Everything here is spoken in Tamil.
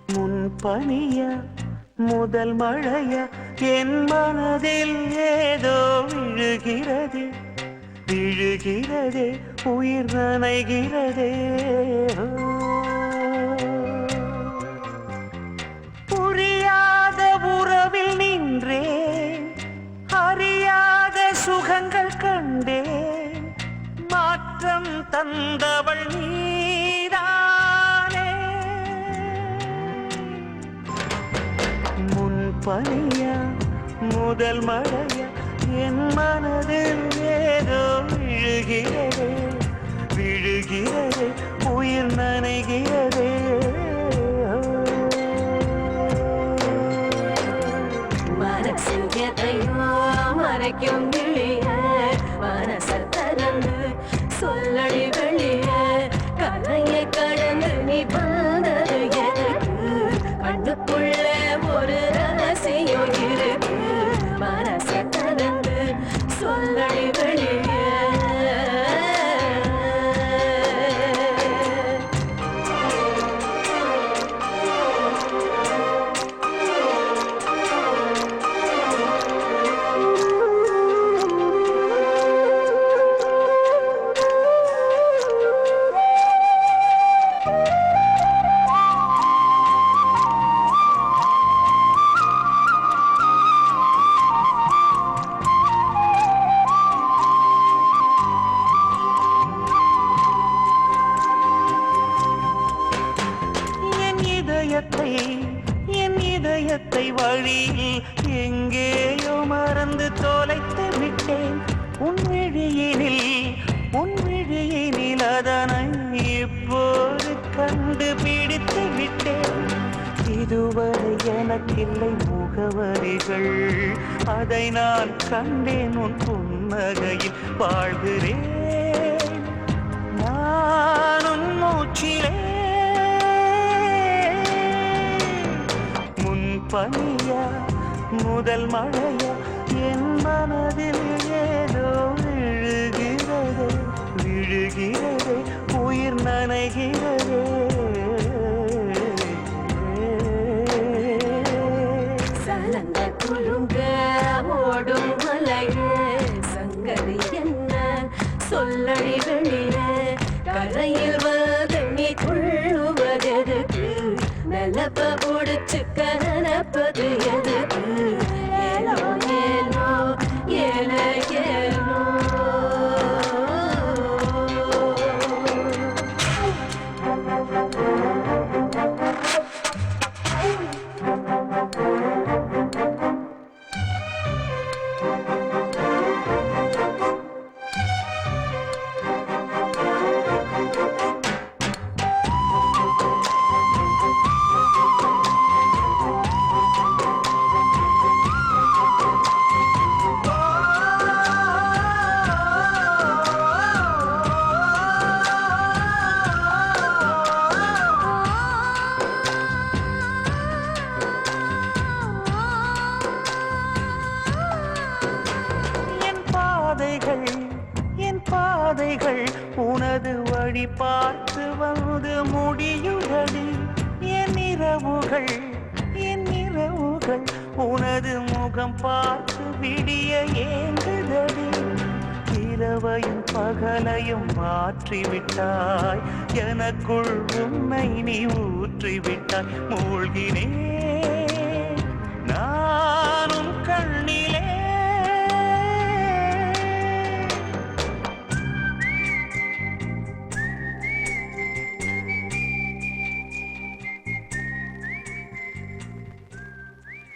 முன்பனிய முதல் மழைய என் மனதில் ஏதோ விழுகிறது விழுகிறதே உயிர் நனைகிறதே புரியாத உறவில் நின்றேன் அறியாத சுகங்கள் கண்டேன் மாற்றம் தந்தவள் நீதானே முன்பனியா முதல் மழையா என் மனதில் ஏதோ விழுகிறதே விழுகிறதே உயிர் நனைகிறதே மனசில் எதையோ மறைக்கும் கிளிய மனசை திறந்து சொல்லடி வெளிய கலையை கடந்து நீ வந்தது எதுக்கு கண்ணுக்குள்ள ஒரு ரகசியம் இருக்கு மனசை திறந்து சொல்லடி வெளிய என் இதயத்தை வழியில் எங்கேயோ மறந்து தொலைத்து விட்டேன் உன் விழியினில் அதனை இப்போது கண்டுபிடித்து விட்டேன் இதுவரை எனக்கில்லை முகவரிகள் அதை நான் கண்டேன் உன் புன்னகையில் வாழ்கிறேன் நான் உன் மூச்சிலே பனியா முதல் மழையா என் மனதில் ஏதோ விழுகிறதே விழுகிறதே உயிர் நனைகிறதே சலங்க குழுங்க ஓடும் மலையே சங்கதி என்ன சொல்லடி வெளிய கரையில் வந்து நீ துள்ளுவதெதுக்கு நிலப்ப முடிச்சுக்க நினைப்பது எதுக்கு ஏனோ ஏனோ ஏன ஏனோ என் பாதைகள் உனது வழி பார்த்து வந்து முடியுதடி என் இரவுகள் உனது முகம் பார்த்து விடிய ஏங்குதடி இரவையும் பகலையும் மாற்றிவிட்டாய் எனக்குள் உன்னை நீ ஊற்றிவிட்டாய் மூழ்கினேன்